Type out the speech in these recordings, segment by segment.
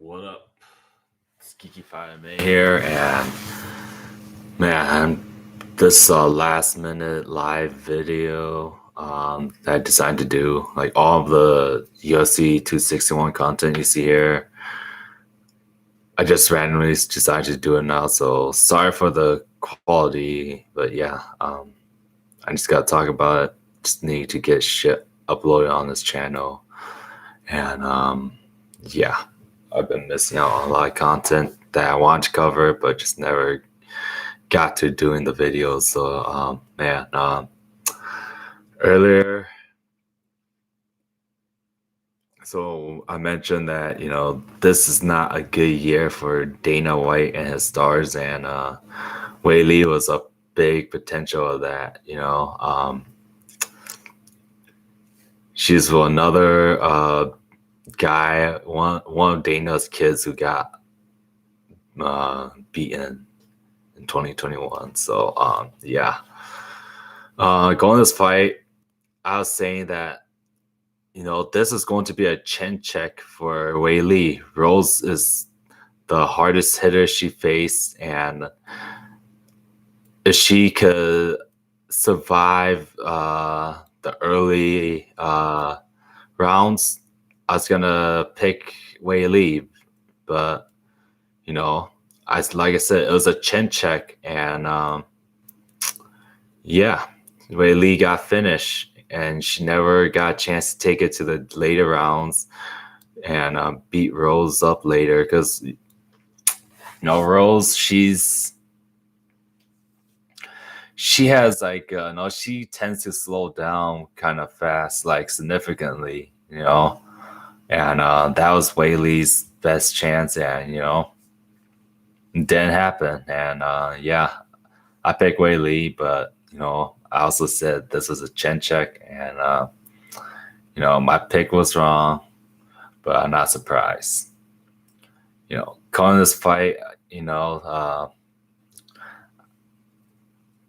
What up? It's Geeky Fighter May here, and man, this last minute live video that I decided to do, like all of the UFC 261 content you see here, I just randomly decided to do it now. So sorry for the quality, but yeah, I just gotta talk about it. Just need to get shit uploaded on this channel, and yeah. I've been missing out on a lot of content that I want to cover, but just never got to doing the videos. So, earlier, so I mentioned that, this is not a good year for Dana White and his stars, and Weili was a big potential of that, she's another guy, one of Dana's kids who got beaten in 2021. So going this fight, I was saying that this is going to be a chin check for Weili. Rose is the hardest hitter she faced, and if she could survive the early rounds, I was gonna pick Weili, but like I said, it was a chin check, and Weili got finished, and she never got a chance to take it to the later rounds and beat Rose up later, because Rose, she has she tends to slow down kind of fast, like significantly, and that was Weili's best chance, and it didn't happen. And I picked Weili, but I also said this was a chin check, and my pick was wrong, but I'm not surprised. Calling this fight, I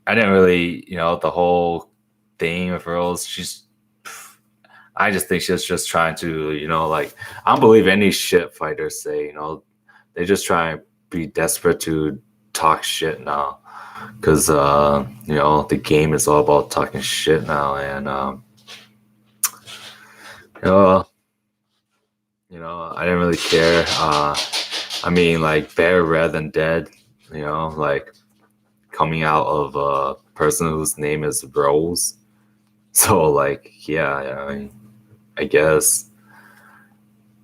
didn't really, the whole thing of Rose. I just think she's just trying to, I don't believe any shit fighters say, they just try and be desperate to talk shit now, because the game is all about talking shit now, and I didn't really care. I mean, like, better red than dead, like coming out of a person whose name is Rose. So like, yeah, I mean, I guess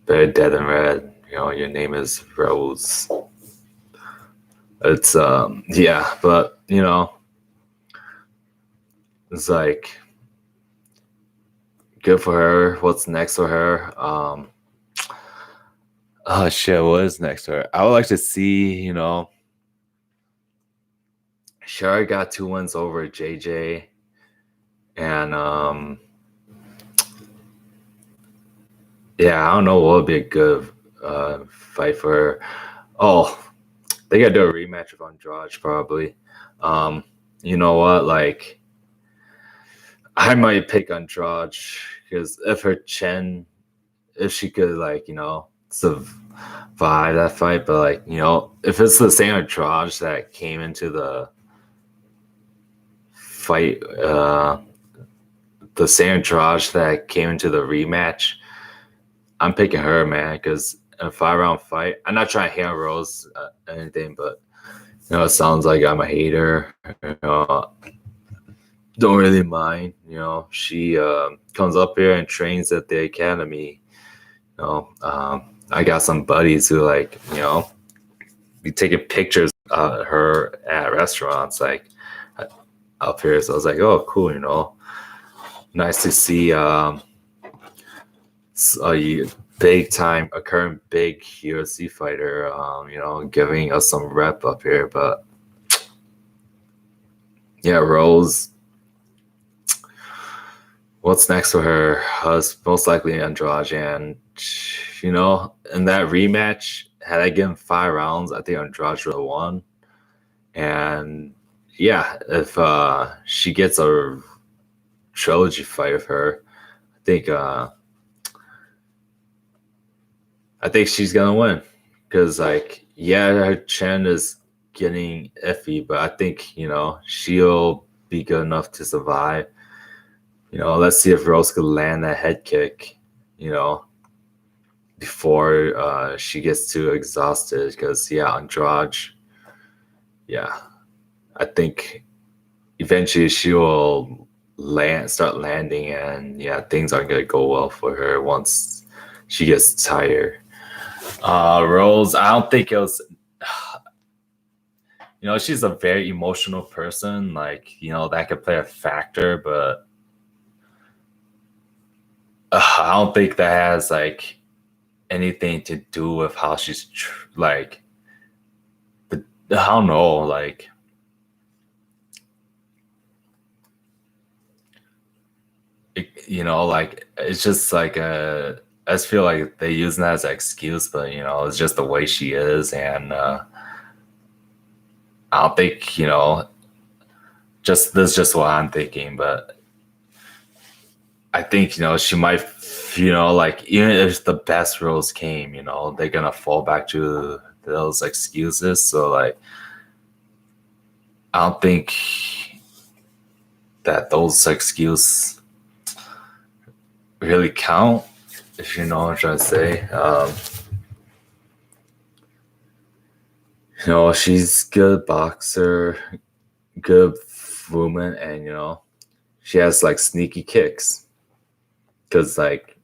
better dead than red, your name is Rose. It's but it's like, good for her. What's next for her? Oh shit, what is next for her? I would like to see, Shari got 2 wins over JJ, and I don't know what would be a good fight for her. Oh, they gotta do a rematch of Andrade, probably. You know what? Like, I might pick Andrade, because if she could, like, survive that fight, but like, if it's the same Andrade that came into the fight, the same Andrade that came into the rematch, I'm picking her, man, because in a 5-round fight, I'm not trying to hate on Rose anything, but it sounds like I'm a hater. Don't really mind. She comes up here and trains at the academy. I got some buddies who, like, be taking pictures of her at restaurants, like, up here. So I was like, oh, cool. Nice to see a current big UFC fighter, giving us some rep up here. But yeah, Rose, what's next for her? Most likely Andrade, and in that rematch, had I given 5 rounds, I think Andrade would have won. And yeah, if she gets a trilogy fight of her, I think she's gonna win. because like yeah, her chin is getting iffy, but I think she'll be good enough to survive. Let's see if Rose could land that head kick. You know, before she gets too exhausted, because yeah, Andrade, yeah, I think eventually she will start landing, and yeah, things aren't gonna go well for her once she gets tired. Rose, I don't think it was. She's a very emotional person. Like, that could play a factor, but I don't think that has like anything to do with how she's like. But I don't know, like. Like it's just like I just feel like they use that as an excuse, but it's just the way she is, and I don't think just this is just what I'm thinking, but I think she might like even if the best roles came, they're gonna fall back to those excuses. So like I don't think that those excuses really count, if you know what I'm trying to say. She's good boxer, good woman, and she has like sneaky kicks because like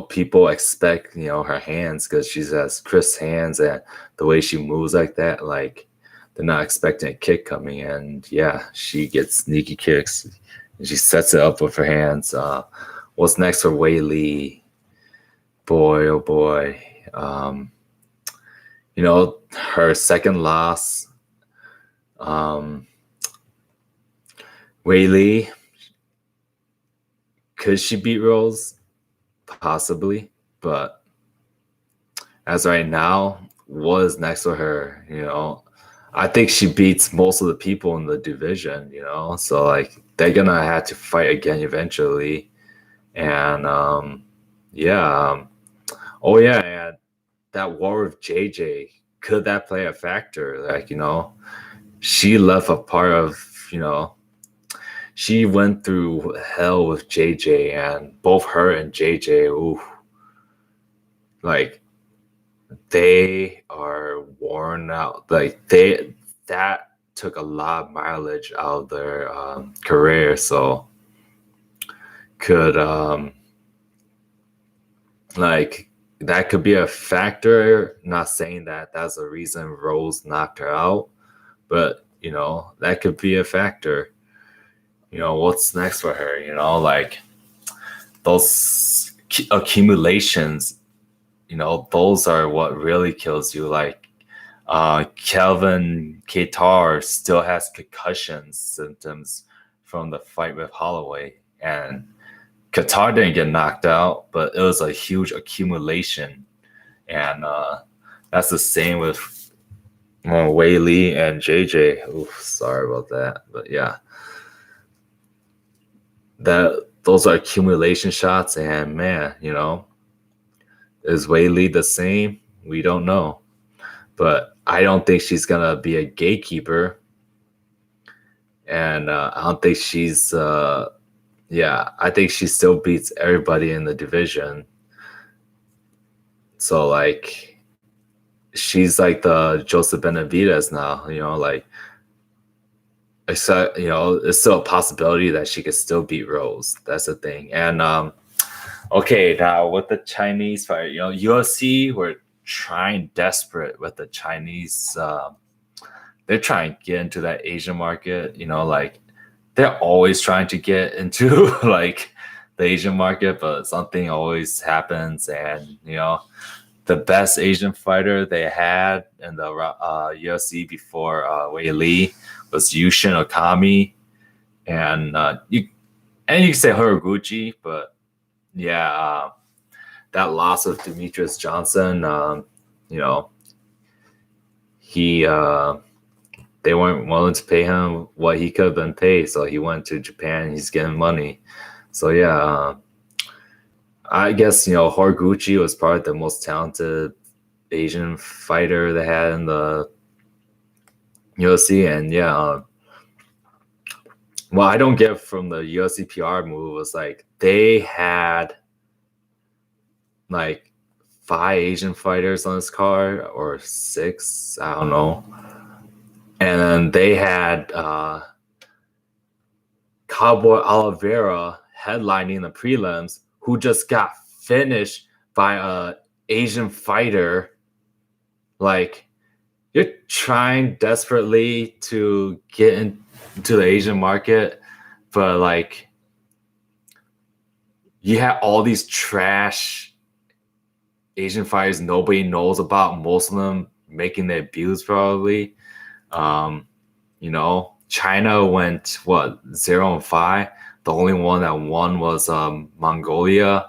people expect her hands because she has crisp hands, and the way she moves like that, like they're not expecting a kick coming, and yeah, she gets sneaky kicks and she sets it up with her hands. What's next for Weili? Boy, oh boy. Her second loss. Weili, could she beat Rose? Possibly, but as right now, what is next for her? I think she beats most of the people in the division. So like they're gonna have to fight again eventually, and yeah, oh yeah, and that war with JJ, could that play a factor? Like she left a part of she went through hell with JJ, and both her and JJ, ooh, like they are worn out. Like that took a lot of mileage out of their career. So could like that could be a factor. Not saying that that's the reason Rose knocked her out, but that could be a factor. What's next for her? Like those accumulations, those are what really kills you. Like Kelvin Qatar still has concussion symptoms from the fight with Holloway, and Qatar didn't get knocked out, but it was a huge accumulation, and that's the same with Weili and JJ. Oof, sorry about that, but yeah, those are accumulation shots, and man, is Weili the same? We don't know, but I don't think she's gonna be a gatekeeper, and I don't think she's. Yeah, I think she still beats everybody in the division. So like, she's like the Joseph Benavidez now. Like, except it's still a possibility that she could still beat Rose. That's the thing. And okay, now with the Chinese fight, UFC were trying desperate with the Chinese. They're trying to get into that Asian market. Like they're always trying to get into like the Asian market, but something always happens. And the best Asian fighter they had in the UFC before Weili was Yushin Okami, and you can say Horiguchi, but yeah, that loss of Demetrius Johnson, he they weren't willing to pay him what he could have been paid, so he went to Japan. He's getting money, so yeah. I guess Horiguchi was probably the most talented Asian fighter they had in the UFC, and what I don't get from the UFC PR move was like they had like 5 Asian fighters on this card or 6, I don't know, and then they had Cowboy Oliveira headlining the prelims, who just got finished by a Asian fighter. Like, you're trying desperately to get into the Asian market, but like you have all these trash Asian fighters nobody knows about, most of them making their debuts probably. China went 0-5. The only one that won was Mongolia.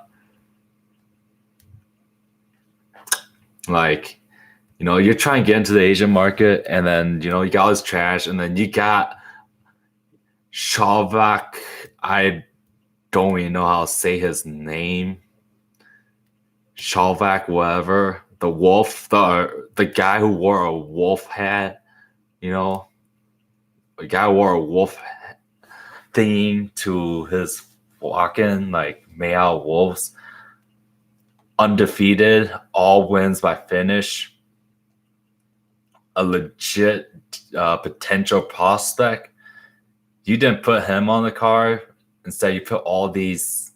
Like, you're trying to get into the Asian market, and then you got all this trash, and then you got Shavak. I don't even know how to say his name. Shavak, whatever. The wolf, the guy who wore a wolf hat. The guy wore a wolf theme to his walking, like made out of wolves. Undefeated, all wins by finish. A legit potential prospect. You didn't put him on the card. Instead, you put all these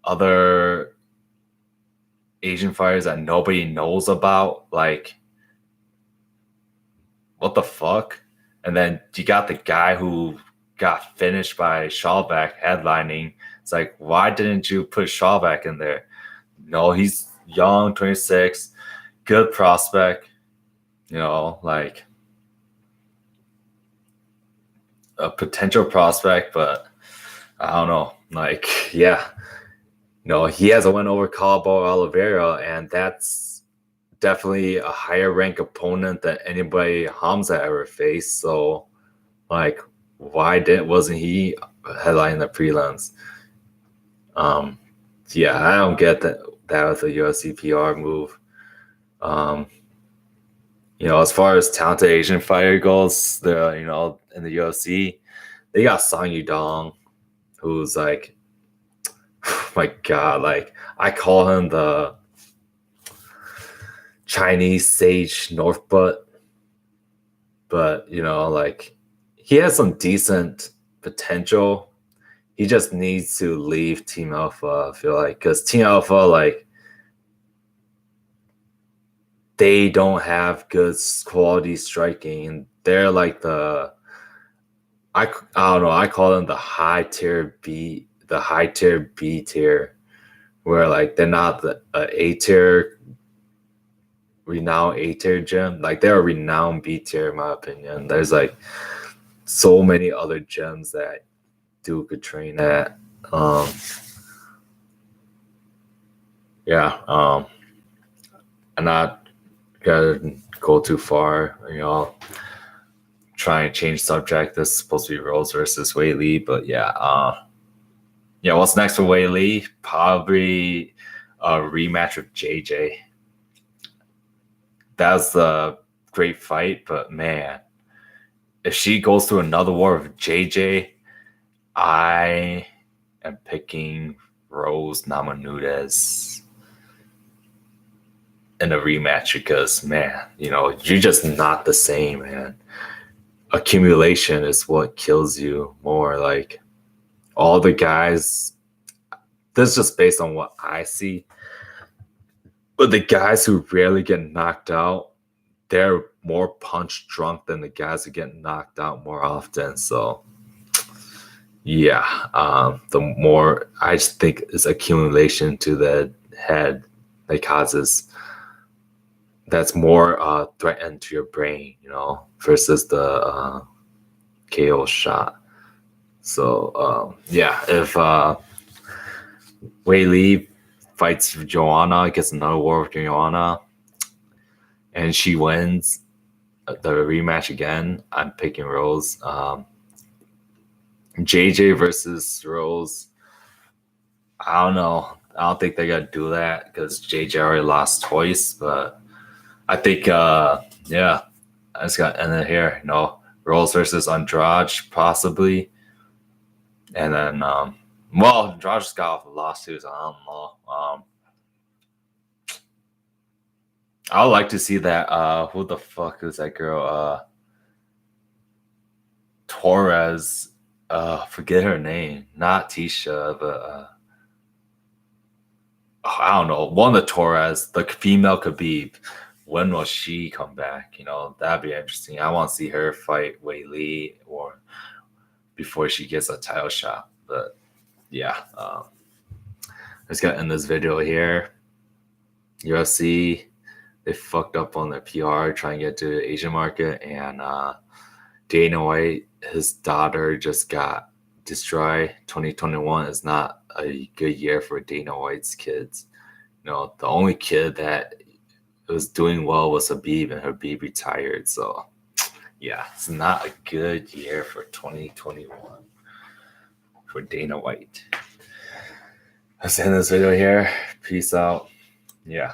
other Asian fighters that nobody knows about. Like, what the fuck? And then you got the guy who got finished by Shavak headlining. It's like, why didn't you put Shavak in there? No, he's young, 26, good prospect. Like a potential prospect, but I don't know. Like, yeah. He has a win over Cowboy Oliveira, and that's definitely a higher rank opponent than anybody Hamza ever faced. So, like, why wasn't he headlining the prelims? I don't get that was a UFC PR move. As far as talented Asian fighter goes, in the UFC, they got Song Yudong, who's like, oh my God, like I call him the Chinese Sage Northbutt, but like he has some decent potential. He just needs to leave Team Alpha, I feel like, because Team Alpha, like, they don't have good quality striking. They're like I don't know, I call them the high tier B tier, where like they're not the A tier, renowned A tier gym. Like, they're a renowned B tier, in my opinion. There's like so many other gyms that dude could train at. I'm not gonna go too far, try and change subject. This is supposed to be Rose versus Weili, but what's next for Weili? Probably a rematch with JJ. That's a great fight, but man, if she goes through another war with JJ, I am picking Rose Namajunas in a rematch because, man, you're just not the same, man. Accumulation is what kills you more. Like, all the guys, this is just based on what I see, but the guys who rarely get knocked out, they're more punch drunk than the guys who get knocked out more often. So the more, I just think it's accumulation to the head that causes, that's more threatened to your brain, versus the KO shot. So if Weili fights Joanna, gets another war with Joanna, and she wins the rematch again, I'm picking Rose. JJ versus Rose, I don't know. I don't think they're gonna do that because JJ already lost twice. But I think, yeah, I just got to end it here. Rolls versus Andrade possibly, and then, well, Andrade just got off a lawsuit, so I don't know. I would like to see that. Who the fuck is that girl? Torres. Forget her name. Not Tisha, but I don't know. One of the Torres, the female Khabib. When will she come back? That'd be interesting. I want to see her fight Weili or before she gets a title shot. But yeah, let's get in this video here. UFC, they fucked up on their PR trying to get to the Asian market, and Dana White, his daughter just got destroyed. 2021 is not a good year for Dana White's kids. The only kid that was doing well was Habib, and Habib retired. So, yeah, it's not a good year for 2021 for Dana White. Let's end this video here. Peace out. Yeah.